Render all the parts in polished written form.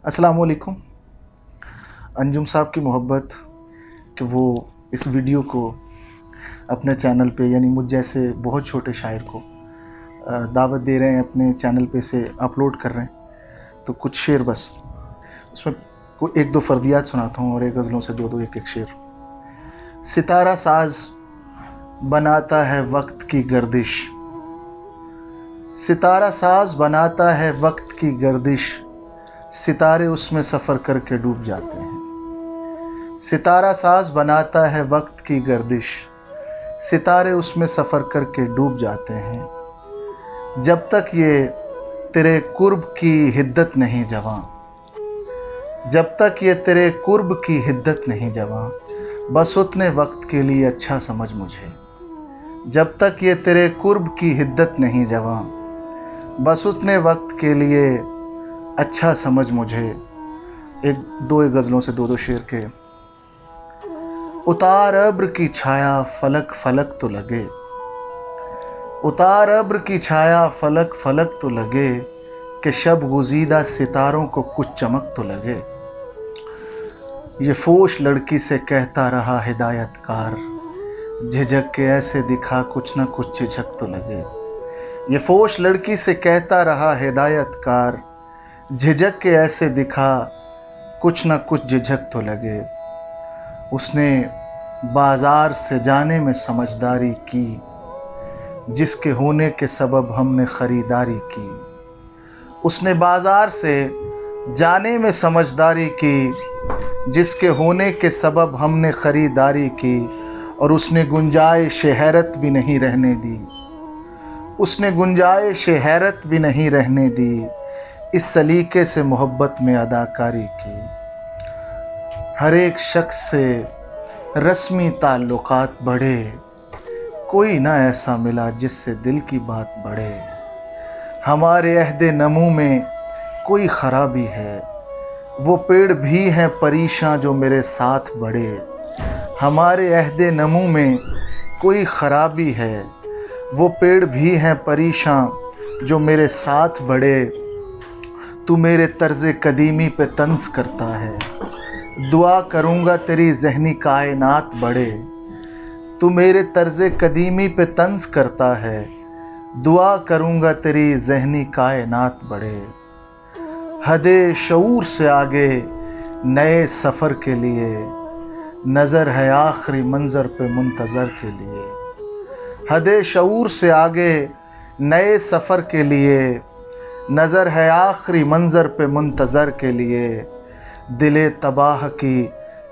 अस्सलाम वालेकुम। अंजुम साहब की मोहब्बत कि वो इस वीडियो को अपने चैनल पे, यानी मुझ जैसे बहुत छोटे शायर को दावत दे रहे हैं, अपने चैनल पे से अपलोड कर रहे हैं। तो कुछ शेर बस उसमें एक दो फर्दियात सुनाता हूँ और एक गज़लों से दो एक शेर। सितारा साज बनाता है वक्त की गर्दिश, सितारा साज बनाता है वक्त की गर्दिश, सितारे उसमें सफ़र करके डूब जाते हैं। सितारा साज बनाता है वक्त की गर्दिश, सितारे उसमें सफ़र करके डूब जाते हैं। जब तक ये तेरे कुर्ब की हिद्दत नहीं जवां, जब तक ये तेरे कुर्ब की हिद्दत नहीं जवां, बस उतने वक्त के लिए अच्छा समझ मुझे। जब तक ये तेरे कुर्ब की हिद्दत नहीं जवां, बस उतने वक्त के लिए अच्छा समझ मुझे। एक गज़लों से दो शेर के। उतार अब्र की छाया फलक फलक तो लगे, उतार अब्र की छाया फलक फलक तो लगे, कि शब गुजीदा सितारों को कुछ चमक तो लगे। ये फोश लड़की से कहता रहा हिदायतकार, झिझक के ऐसे दिखा कुछ न कुछ झिझक तो लगे। ये फोश लड़की से कहता रहा हिदायतकार, झिझक के ऐसे दिखा कुछ न कुछ झिझक तो लगे। उसने बाजार से जाने में समझदारी की, जिसके होने के सबब हमने ख़रीदारी की। उसने बाजार से जाने में समझदारी की, जिसके होने के सबब हमने ख़रीदारी की। और उसने गुंजाइश हैरत भी नहीं रहने दी, उसने गुंजाइश हैरत भी नहीं रहने दी, इस सलीके से मोहब्बत में अदाकारी की। हर एक शख्स से रस्मी ताल्लुकात बढ़े, कोई ना ऐसा मिला जिससे दिल की बात बढ़े। हमारे अहदे नमू में कोई ख़राबी है, वो पेड़ भी हैं परेशान जो मेरे साथ बढ़े। हमारे अहदे नमू में कोई ख़राबी है, वो पेड़ भी हैं परेशान जो मेरे साथ बढ़े। तू मेरे तर्ज़े कदीमी पे तंज़ करता है, दुआ करूँगा तेरी ज़हनी कायनात बढ़े। तू मेरे तर्ज़े कदीमी पे तंज़ करता है, दुआ करूँगा तेरी ज़हनी कायनात बढ़े। हदे शऊर से आगे नए सफ़र के लिए, नज़र है आखिरी मंज़र पे मुंतज़र के लिए। हदे शऊर से आगे नए सफ़र के लिए, नज़र है आखिरी मंज़र पे मुंतज़र के लिए। दिले तबाह की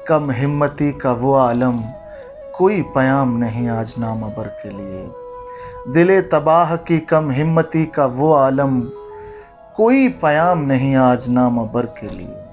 कम हिम्मती का वो आलम, कोई पयाम नहीं आज नामबर के लिए। दिले तबाह की कम हिम्मती का वो आलम, कोई पयाम नहीं आज नामबर के लिए।